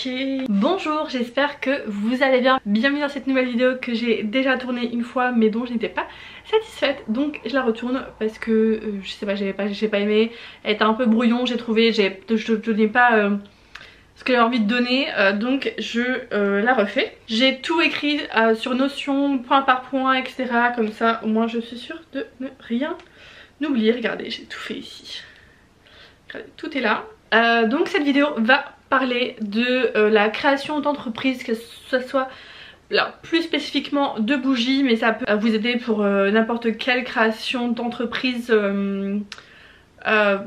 Ok, bonjour, j'espère que vous allez bien. Bienvenue dans cette nouvelle vidéo que j'ai déjà tournée une fois mais dont je n'étais pas satisfaite. Donc je la retourne parce que je sais pas, j'ai pas aimé. Elle était un peu brouillon, j'ai trouvé, je n'ai pas ce que j'avais envie de donner, donc je la refais. J'ai tout écrit sur Notion, point par point, etc. Comme ça au moins je suis sûre de ne rien oublier. Regardez, j'ai tout fait ici. Regardez, tout est là. Donc cette vidéo va parler de la création d'entreprise, que ce soit là, plus spécifiquement de bougies, mais ça peut vous aider pour n'importe quelle création d'entreprise,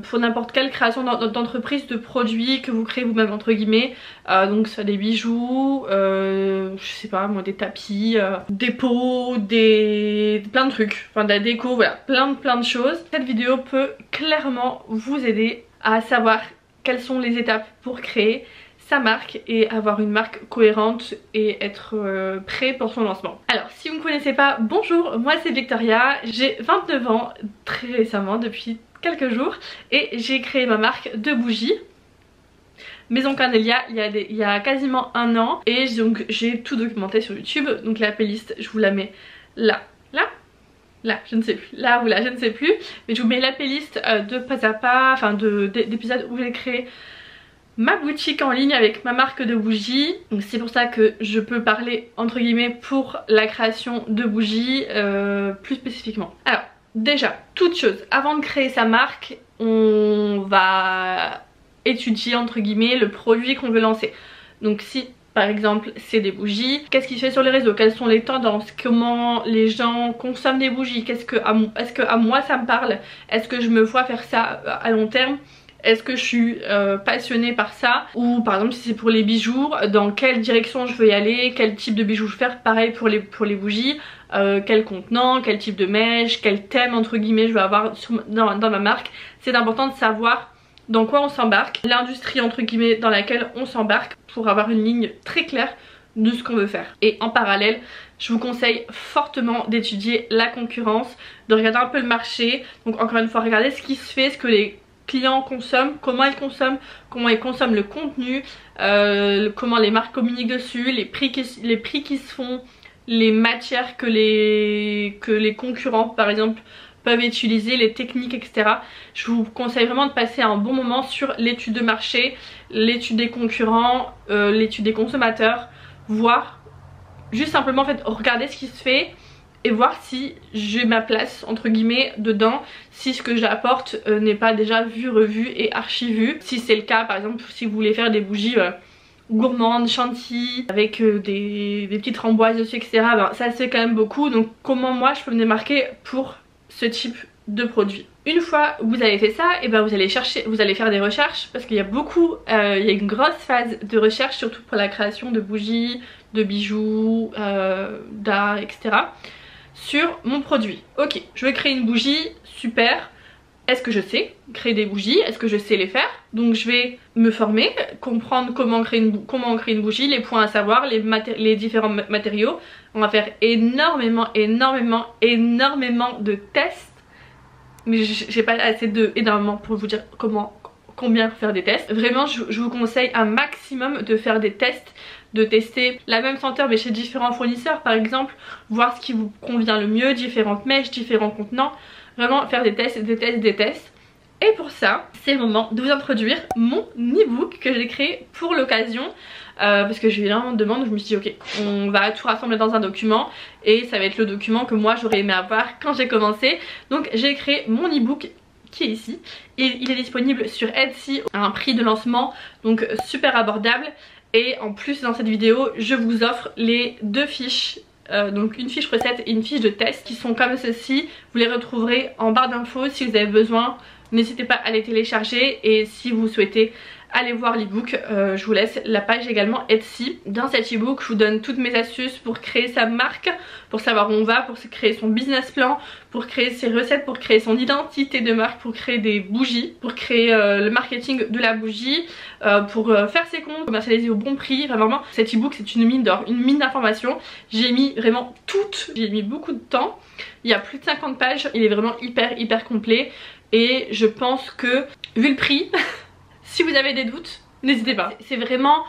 pour n'importe quelle création d'entreprise, de produits que vous créez vous-même entre guillemets, donc soit des bijoux, je sais pas moi, des tapis, des pots, plein de trucs, enfin de la déco, voilà, plein de choses. Cette vidéo peut clairement vous aider à savoir quelles sont les étapes pour créer sa marque et avoir une marque cohérente et être prêt pour son lancement. Alors si vous ne me connaissez pas, bonjour, moi c'est Victoria, j'ai 29 ans très récemment, depuis quelques jours, et j'ai créé ma marque de bougies Maison Cornelia il y a quasiment un an, et donc j'ai tout documenté sur YouTube. Donc la playlist je vous la mets là, je ne sais plus, là ou là, je ne sais plus, mais je vous mets la playlist de pas à pas, enfin d'épisodes où j'ai créé ma boutique en ligne avec ma marque de bougies. Donc c'est pour ça que je peux parler entre guillemets pour la création de bougies plus spécifiquement. Alors déjà, toute chose, avant de créer sa marque, on va étudier entre guillemets le produit qu'on veut lancer. Donc si par exemple c'est des bougies, qu'est-ce qui se fait sur les réseaux, quelles sont les tendances, comment les gens consomment des bougies, est-ce que à moi ça me parle, est-ce que je me vois faire ça à long terme, est-ce que je suis passionnée par ça, ou par exemple si c'est pour les bijoux, dans quelle direction je veux y aller, quel type de bijoux je veux faire, pareil pour les bougies, quel contenant, quel type de mèche, quel thème entre guillemets je veux avoir dans ma marque. C'est important de savoir dans quoi on s'embarque, l'industrie entre guillemets dans laquelle on s'embarque, pour avoir une ligne très claire de ce qu'on veut faire. Et en parallèle, je vous conseille fortement d'étudier la concurrence, de regarder un peu le marché. Donc encore une fois, regardez ce qui se fait, ce que les clients consomment, comment ils consomment le contenu, comment les marques communiquent dessus, les prix qui se font, les matières que les concurrents par exemple peuvent utiliser, les techniques, etc. Je vous conseille vraiment de passer un bon moment sur l'étude de marché, l'étude des concurrents, l'étude des consommateurs, voir, juste simplement en fait regarder ce qui se fait et voir si j'ai ma place entre guillemets dedans, si ce que j'apporte n'est pas déjà vu, revu et archi vu. Si c'est le cas, par exemple si vous voulez faire des bougies gourmandes, chantilly, avec des petites framboises dessus, etc. Ben, ça se fait quand même beaucoup, donc comment moi je peux me démarquer pour ce type de produit. Une fois vous avez fait ça, et ben vous allez faire des recherches, parce qu'il y a il y a une grosse phase de recherche, surtout pour la création de bougies, de bijoux, d'art, etc. sur mon produit. Ok, je veux créer une bougie, super. Est-ce que je sais créer des bougies? Est-ce que je sais les faire? Donc je vais me former, comprendre comment on crée une bougie, les points à savoir, les différents matériaux. On va faire énormément de tests. Mais j'ai pas assez énormément pour vous dire combien faire des tests. Vraiment je vous conseille un maximum de faire des tests, de tester la même senteur mais chez différents fournisseurs par exemple, voir ce qui vous convient le mieux, différentes mèches, différents contenants. Vraiment faire des tests. Et pour ça, c'est le moment de vous introduire mon e-book que j'ai créé pour l'occasion. Parce que j'ai eu énormément de demandes, je me suis dit ok, on va tout rassembler dans un document, et ça va être le document que moi j'aurais aimé avoir quand j'ai commencé. Donc j'ai créé mon e-book qui est ici, et il est disponible sur Etsy à un prix de lancement, donc super abordable. Et en plus dans cette vidéo je vous offre les deux fiches, donc une fiche recette et une fiche de test qui sont comme ceci. Vous les retrouverez en barre d'infos si vous avez besoin. N'hésitez pas à les télécharger, et si vous souhaitez aller voir l'ebook, je vous laisse la page également Etsy. Dans cet ebook je vous donne toutes mes astuces pour créer sa marque, pour savoir où on va, pour créer son business plan, pour créer ses recettes, pour créer son identité de marque, pour créer des bougies, pour créer le marketing de la bougie, pour faire ses comptes, commercialiser au bon prix. Enfin, vraiment cet ebook c'est une mine d'or, une mine d'informations. J'ai mis vraiment j'ai mis beaucoup de temps. Il y a plus de 50 pages, il est vraiment hyper complet, et je pense que vu le prix si vous avez des doutes, n'hésitez pas. C'est vraiment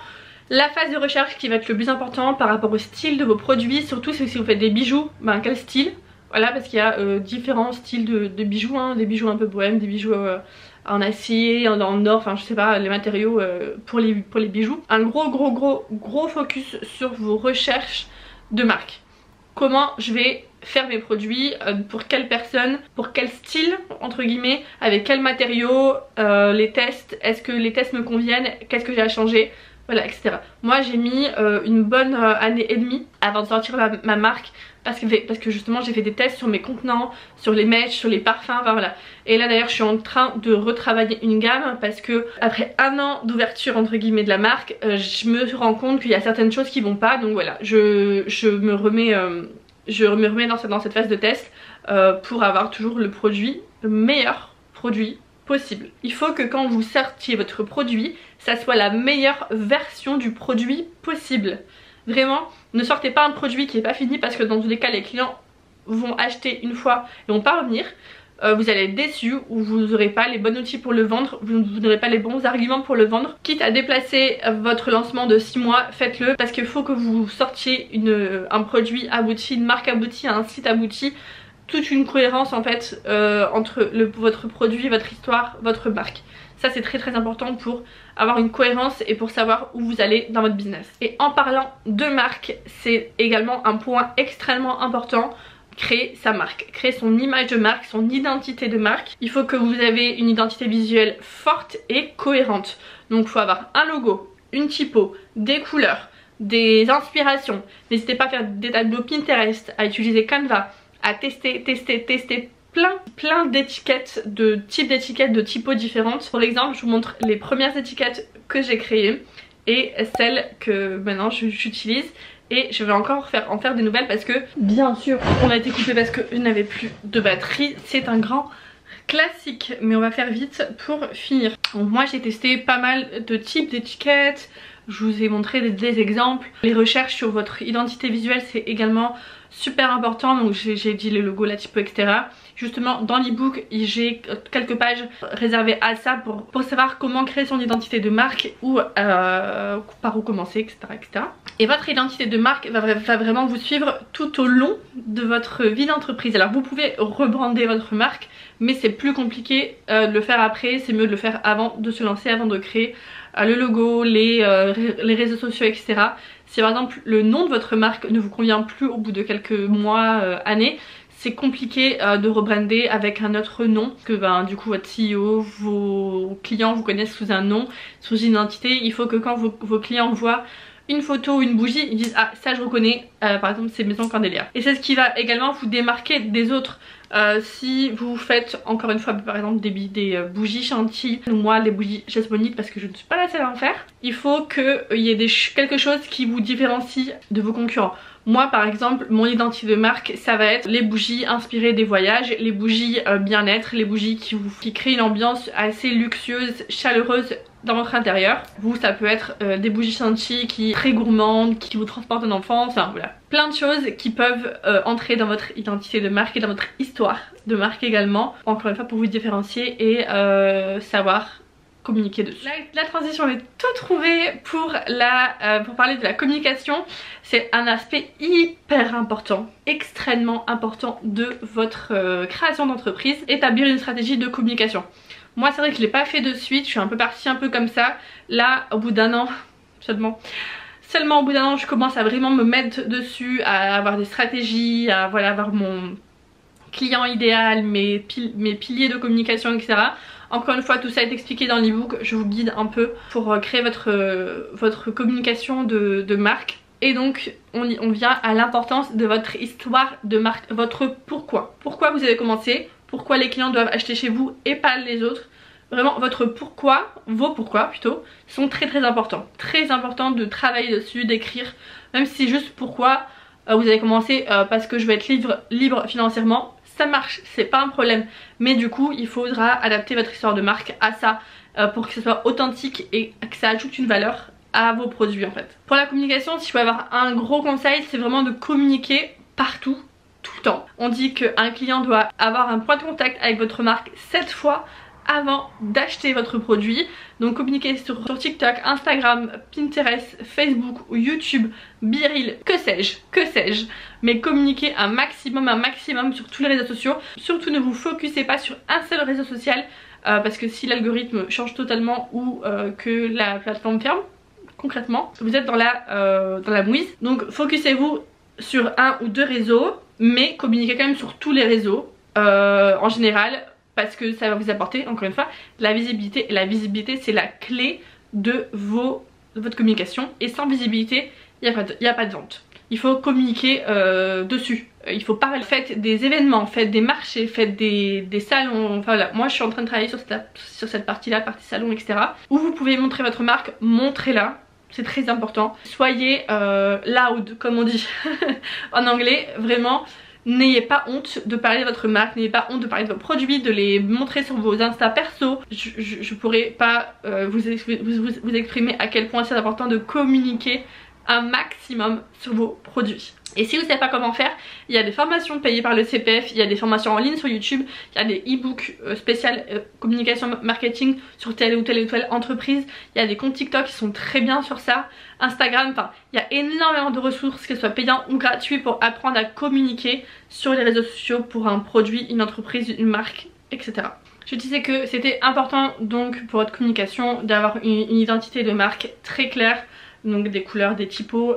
La phase de recherche qui va être le plus important par rapport au style de vos produits, surtout si vous faites des bijoux, ben quel style? Voilà, parce qu'il y a différents styles de bijoux, hein, des bijoux un peu bohèmes, des bijoux en acier, en or, enfin je sais pas, les matériaux pour les bijoux. Un gros focus sur vos recherches de marque. Comment je vais faire mes produits, pour quelle personne, pour quel style entre guillemets, avec quels matériaux, les tests, est-ce que les tests me conviennent, qu'est-ce que j'ai à changer, voilà, etc. Moi j'ai mis une bonne année et demie avant de sortir ma marque parce que justement j'ai fait des tests sur mes contenants, sur les mèches, sur les parfums, enfin voilà. Et là d'ailleurs je suis en train de retravailler une gamme parce que après un an d'ouverture entre guillemets de la marque, je me rends compte qu'il y a certaines choses qui vont pas, donc voilà, je me remets dans cette phase de test pour avoir toujours le meilleur produit possible. Il faut que quand vous sortiez votre produit, ça soit la meilleure version du produit possible. Vraiment, ne sortez pas un produit qui n'est pas fini parce que dans tous les cas les clients vont acheter une fois et vont pas revenir. Vous allez être déçus ou vous n'aurez pas les bons outils pour le vendre, vous n'aurez pas les bons arguments pour le vendre. Quitte à déplacer votre lancement de 6 mois, faites-le parce qu'il faut que vous sortiez un produit abouti, une marque aboutie, un site abouti, toute une cohérence en fait entre votre produit, votre histoire, votre marque. Ça c'est très important pour avoir une cohérence et pour savoir où vous allez dans votre business. Et en parlant de marque, c'est également un point extrêmement important. Créer sa marque, créer son image de marque, son identité de marque. Il faut que vous ayez une identité visuelle forte et cohérente. Donc il faut avoir un logo, une typo, des couleurs, des inspirations. N'hésitez pas à faire des tableaux Pinterest, à utiliser Canva, à tester plein d'étiquettes, de types d'étiquettes, de typos différentes. Pour exemple, je vous montre les premières étiquettes que j'ai créées et celles que maintenant j'utilise. Et je vais encore en faire des nouvelles parce que bien sûr on a été coupé parce que je n'avais plus de batterie. C'est un grand classique mais on va faire vite pour finir. Donc moi j'ai testé pas mal de types d'étiquettes. Je vous ai montré des exemples. Les recherches sur votre identité visuelle c'est également super important. Donc j'ai dit le logo, la typo, etc. Justement dans l'ebook j'ai quelques pages réservées à ça pour savoir comment créer son identité de marque ou par où commencer, etc., etc. Et votre identité de marque va vraiment vous suivre tout au long de votre vie d'entreprise. Alors vous pouvez rebrander votre marque mais c'est plus compliqué de le faire après. C'est mieux de le faire avant de se lancer, avant de créer le logo, les réseaux sociaux, etc. Si par exemple le nom de votre marque ne vous convient plus au bout de quelques mois, années, c'est compliqué de rebrander avec un autre nom. Parce que du coup votre CEO, vos clients vous connaissent sous un nom, sous une identité. Il faut que quand vos clients voient une photo ou une bougie, ils disent ah ça je reconnais, par exemple c'est Maison Candélia. Et c'est ce qui va également vous démarquer des autres. Si vous faites encore une fois par exemple des bougies chantilly, ou moi les bougies jasmonites parce que je ne suis pas la seule à en faire, il faut qu'il y ait quelque chose qui vous différencie de vos concurrents. Moi par exemple mon identité de marque ça va être les bougies inspirées des voyages, les bougies bien-être, les bougies qui créent une ambiance assez luxueuse, chaleureuse dans votre intérieur. Vous ça peut être des bougies chantilly qui très gourmandes, qui vous transportent en enfance, enfin voilà. Plein de choses qui peuvent entrer dans votre identité de marque et dans votre histoire de marque également. Encore une fois pour vous différencier et savoir communiquer dessus. La transition est tout trouvée pour parler de la communication. C'est un aspect hyper important, extrêmement important de votre création d'entreprise. Établir une stratégie de communication. Moi c'est vrai que je l'ai pas fait de suite, je suis un peu partie un peu comme ça. Là au bout d'un an seulement au bout d'un an je commence à vraiment me mettre dessus, à avoir des stratégies, à voilà, avoir mon client idéal, mes piliers de communication, etc. Encore une fois tout ça est expliqué dans l'ebook, je vous guide un peu pour créer votre communication de marque. Et donc on vient à l'importance de votre histoire de marque, votre pourquoi. Pourquoi vous avez commencé, pourquoi les clients doivent acheter chez vous et pas les autres. Vraiment votre pourquoi, vos pourquoi plutôt, sont très importants. Très important de travailler dessus, d'écrire, même si c'est juste pourquoi vous avez commencé parce que je veux être libre financièrement. Ça marche, c'est pas un problème. Mais du coup il faudra adapter votre histoire de marque à ça pour que ce soit authentique et que ça ajoute une valeur à vos produits en fait. Pour la communication, si je peux avoir un gros conseil, c'est vraiment de communiquer partout, tout le temps. On dit qu'un client doit avoir un point de contact avec votre marque 7 fois avant d'acheter votre produit. Donc communiquez sur TikTok, Instagram, Pinterest, Facebook ou YouTube, BeReal, que sais-je, mais communiquez un maximum sur tous les réseaux sociaux. Surtout ne vous focusez pas sur un seul réseau social parce que si l'algorithme change totalement ou que la plateforme ferme, concrètement vous êtes dans la mouise. Donc focusez-vous sur un ou deux réseaux, mais communiquez quand même sur tous les réseaux en général, parce que ça va vous apporter encore une fois la visibilité, et la visibilité c'est la clé de votre communication, et sans visibilité il n'y a pas de vente. Il faut communiquer dessus, il faut parler, faites des événements, faites des marchés, faites des salons, enfin voilà, moi je suis en train de travailler sur cette partie là, partie salon etc, où vous pouvez montrer votre marque, montrez-la. C'est très important. Soyez loud comme on dit en anglais, vraiment. N'ayez pas honte de parler de votre marque, n'ayez pas honte de parler de vos produits, de les montrer sur vos Insta perso. Je pourrais pas vous exprimer à quel point c'est important de communiquer un maximum sur vos produits. Et si vous ne savez pas comment faire, il y a des formations payées par le CPF, il y a des formations en ligne sur YouTube, il y a des e-books spéciales communication marketing sur telle ou telle entreprise, il y a des comptes TikTok qui sont très bien sur ça, Instagram, enfin il y a énormément de ressources, qu'elles soient payantes ou gratuites, pour apprendre à communiquer sur les réseaux sociaux pour un produit, une entreprise, une marque, etc. Je disais que c'était important donc pour votre communication d'avoir une identité de marque très claire, donc des couleurs, des typos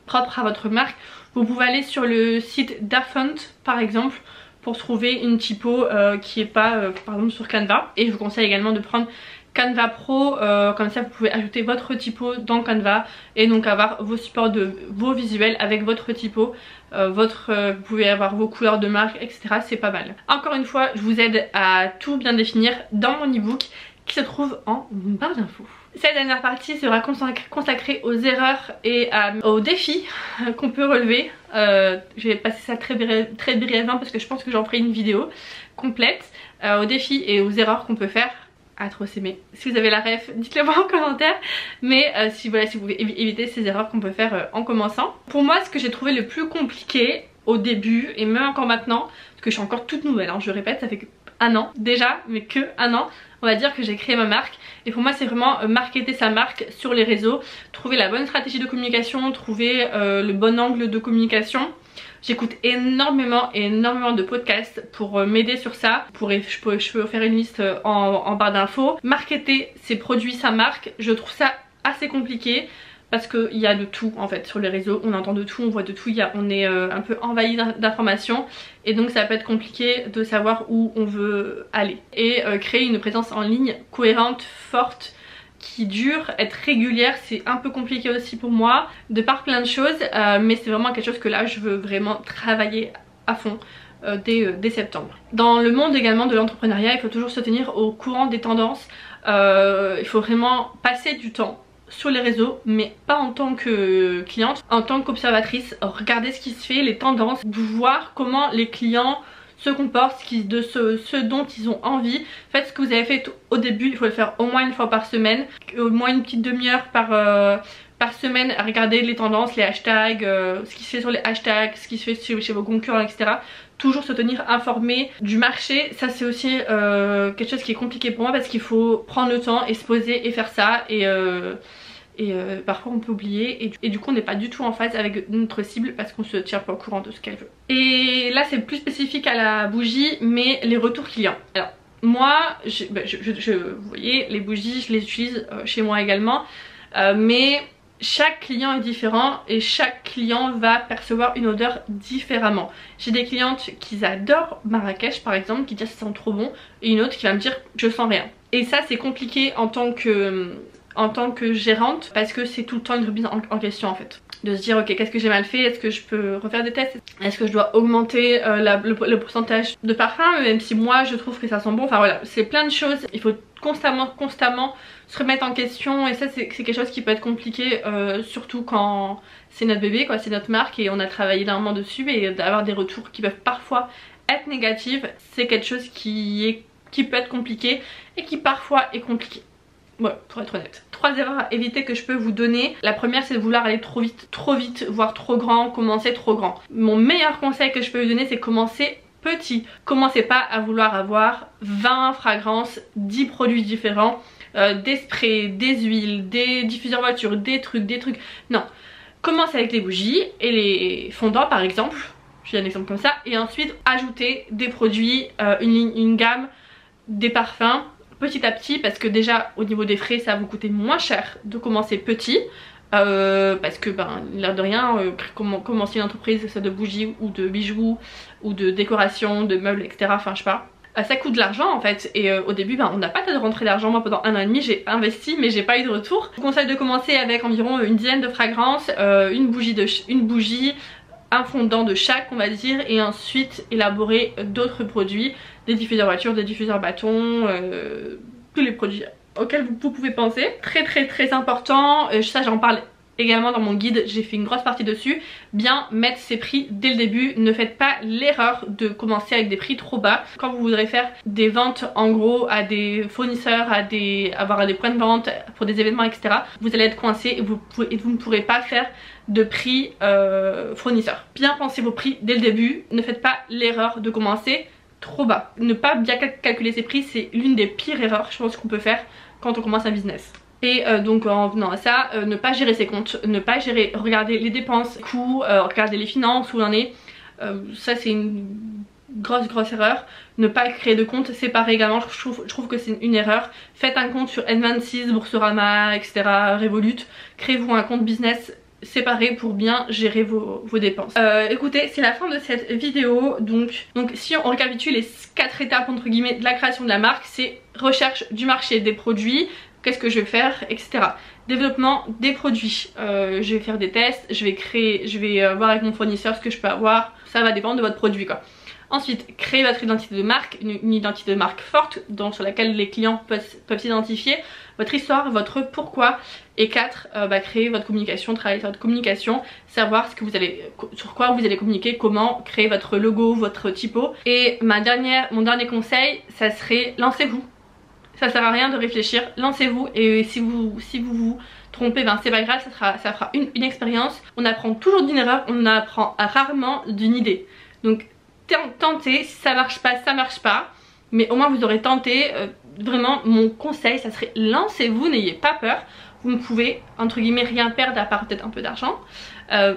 propres à votre marque. Vous pouvez aller sur le site Dafont par exemple pour trouver une typo qui est pas par exemple sur Canva, et je vous conseille également de prendre Canva Pro, comme ça vous pouvez ajouter votre typo dans Canva et donc avoir vos supports de vos visuels avec votre typo, vous pouvez avoir vos couleurs de marque etc, c'est pas mal. Encore une fois je vous aide à tout bien définir dans mon ebook qui se trouve en barre d'infos. Cette dernière partie sera consacrée aux erreurs et aux défis qu'on peut relever. Je vais passer ça très brièvement parce que je pense que j'en ferai une vidéo complète aux défis et aux erreurs qu'on peut faire. À trop s'aimer. Si vous avez la ref, dites-le moi en commentaire. Mais si vous pouvez éviter ces erreurs qu'on peut faire en commençant. Pour moi, ce que j'ai trouvé le plus compliqué au début et même encore maintenant, parce que je suis encore toute nouvelle, hein, je répète, ça fait que un an déjà, mais que un an on va dire que j'ai créé ma marque, et pour moi c'est vraiment marketer sa marque sur les réseaux, trouver la bonne stratégie de communication, trouver le bon angle de communication. J'écoute énormément de podcasts pour m'aider sur ça. Je peux faire une liste en barre d'infos. Marketer ses produits, sa marque, je trouve ça assez compliqué parce qu'il y a de tout en fait sur les réseaux, on entend de tout, on voit de tout, on est un peu envahi d'informations, et donc ça peut être compliqué de savoir où on veut aller. Et créer une présence en ligne cohérente, forte, qui dure, être régulière, c'est un peu compliqué aussi pour moi, de par plein de choses, mais c'est vraiment quelque chose que là je veux vraiment travailler à fond dès septembre. Dans le monde également de l'entrepreneuriat, il faut toujours se tenir au courant des tendances, il faut vraiment passer du temps sur les réseaux, mais pas en tant que cliente, en tant qu'observatrice, regarder ce qui se fait, les tendances, voir comment les clients se comportent, ce dont ils ont envie. Faites ce que vous avez fait au début, il faut le faire au moins une fois par semaine, au moins une petite demi-heure par semaine, à regarder les tendances, les hashtags, ce qui se fait sur les hashtags, ce qui se fait chez vos concurrents, etc. Toujours se tenir informé du marché. Ça c'est aussi quelque chose qui est compliqué pour moi parce qu'il faut prendre le temps et se poser et faire ça, et parfois on peut oublier, et du coup on n'est pas du tout en phase avec notre cible parce qu'on se tient pas au courant de ce qu'elle veut. Et là c'est plus spécifique à la bougie, mais les retours clients. Alors moi vous voyez, les bougies je les utilise chez moi également, mais chaque client est différent et chaque client va percevoir une odeur différemment. J'ai des clientes qui adorent Marrakech par exemple, qui disent ça sent trop bon, et une autre qui va me dire je sens rien. Et ça c'est compliqué en tant que gérante, parce que c'est tout le temps une remise en question en fait. De se dire ok, qu'est-ce que j'ai mal fait, est-ce que je peux refaire des tests, est-ce que je dois augmenter le pourcentage de parfum même si moi je trouve que ça sent bon. Enfin voilà, c'est plein de choses, il faut constamment se remettre en question, et ça c'est quelque chose qui peut être compliqué, surtout quand c'est notre bébé quoi, c'est notre marque et on a travaillé énormément dessus, et d'avoir des retours qui peuvent parfois être négatifs, c'est quelque chose qui peut être compliqué et qui parfois est compliqué. Ouais, pour être honnête. 3 erreurs à éviter que je peux vous donner. La première c'est de vouloir aller trop vite, voire trop grand, commencer trop grand. Mon meilleur conseil que je peux vous donner c'est commencer petit. Commencez pas à vouloir avoir 20 fragrances, 10 produits différents, des sprays, des huiles, des diffuseurs voiture, des trucs. Non, commencez avec les bougies et les fondants par exemple. J'ai un exemple comme ça. Et ensuite ajoutez des produits, une gamme, des parfums petit à petit, parce que déjà au niveau des frais ça va vous coûter moins cher de commencer petit. Parce que l'air de rien, commencer une entreprise, ça de bougies ou de bijoux ou de décoration, de meubles, etc. Enfin je sais pas. Ça coûte de l'argent en fait, et au début on n'a pas de rentrée d'argent. Moi pendant 1 an et demi j'ai investi mais j'ai pas eu de retour. Je vous conseille de commencer avec environ une dizaine de fragrances, une bougie, un fondant de chaque on va dire, et ensuite élaborer d'autres produits, des diffuseurs voitures, des diffuseurs bâtons, tous les produits auxquels vous pouvez penser. Très important, ça j'en parle également dans mon guide, j'ai fait une grosse partie dessus. Bien mettre ses prix dès le début, ne faites pas l'erreur de commencer avec des prix trop bas. Quand vous voudrez faire des ventes en gros à des fournisseurs, avoir des points de vente pour des événements etc, vous allez être coincé et vous ne pourrez pas faire de prix fournisseur. Bien pensez vos prix dès le début, ne faites pas l'erreur de commencer trop bas. Ne pas bien calculer ses prix, c'est l'une des pires erreurs je pense qu'on peut faire quand on commence un business. Et donc en venant à ça, ne pas gérer ses comptes, ne pas gérer, regarder les dépenses, coûts, regarder les finances où l'on est. Ça c'est une grosse erreur. Ne pas créer de compte séparé également, je trouve que c'est une erreur. Faites un compte sur N26, Boursorama, etc, Revolut. Créez-vous un compte business séparé pour bien gérer vos dépenses. Écoutez, c'est la fin de cette vidéo. Donc si on récapitule les 4 étapes entre guillemets de la création de la marque, c'est recherche du marché, des produits, qu'est-ce que je vais faire, etc. Développement des produits, je vais faire des tests, je vais voir avec mon fournisseur ce que je peux avoir, ça va dépendre de votre produit quoi. Ensuite, créer votre identité de marque, une identité de marque forte sur laquelle les clients peuvent s'identifier, votre histoire, votre pourquoi. Et 4, créer votre communication, travailler sur votre communication, savoir sur quoi vous allez communiquer, comment créer votre logo, votre typo. Et mon dernier conseil, ça serait lancez-vous. Ça sert à rien de réfléchir, lancez-vous, et si vous trompez, c'est pas grave, ça fera une expérience. On apprend toujours d'une erreur, on apprend rarement d'une idée. Donc tentez, si ça marche pas, mais au moins vous aurez tenté. Vraiment mon conseil ça serait lancez-vous, n'ayez pas peur. Vous ne pouvez entre guillemets rien perdre à part peut-être un peu d'argent,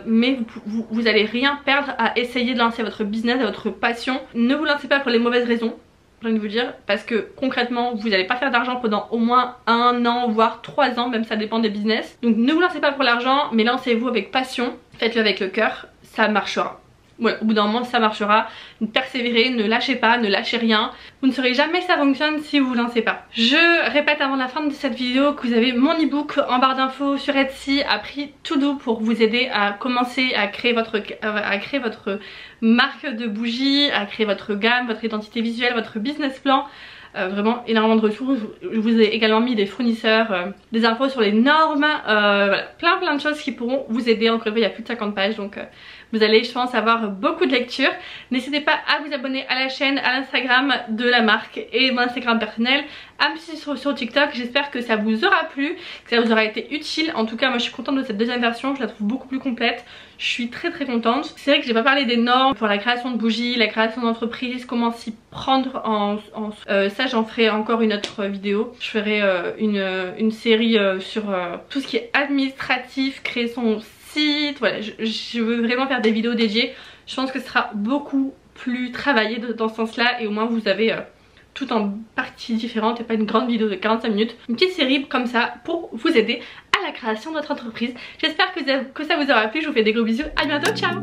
mais vous allez rien perdre à essayer de lancer votre business, votre passion. Ne vous lancez pas pour les mauvaises raisons, j'ai envie de vous dire, parce que concrètement vous n'allez pas faire d'argent pendant au moins 1 an voire 3 ans, même ça dépend des business. Donc ne vous lancez pas pour l'argent, mais lancez-vous avec passion, faites-le avec le cœur, ça marchera. Voilà, au bout d'un moment ça marchera. Persévérez, ne lâchez pas, ne lâchez rien. Vous ne saurez jamais si ça fonctionne si vous vous lancez pas. Je répète avant la fin de cette vidéo que vous avez mon ebook en barre d'infos sur Etsy à prix tout doux pour vous aider à commencer à créer votre marque de bougies, à créer votre gamme, votre identité visuelle, votre business plan. Vraiment énormément de ressources. Je vous ai également mis des fournisseurs, des infos sur les normes, voilà, plein de choses qui pourront vous aider. Encore une fois il y a plus de 50 pages donc vous allez je pense avoir beaucoup de lectures. N'hésitez pas à vous abonner à la chaîne, à l'Instagram de la marque et mon Instagram personnel, à me suivre sur TikTok. J'espère que ça vous aura plu, que ça vous aura été utile. En tout cas moi je suis contente de cette deuxième version, je la trouve beaucoup plus complète. Je suis très contente. C'est vrai que j'ai pas parlé des normes pour la création de bougies, la création d'entreprise, comment s'y prendre ça j'en ferai encore une autre vidéo. Je ferai une série sur tout ce qui est administratif, créer son site, voilà, je veux vraiment faire des vidéos dédiées. Je pense que ce sera beaucoup plus travaillé dans ce sens là, et au moins vous avez tout en parties différentes et pas une grande vidéo de 45 minutes. Une petite série comme ça pour vous aider à la création de votre entreprise. J'espère que ça vous aura plu, je vous fais des gros bisous, à bientôt, ciao.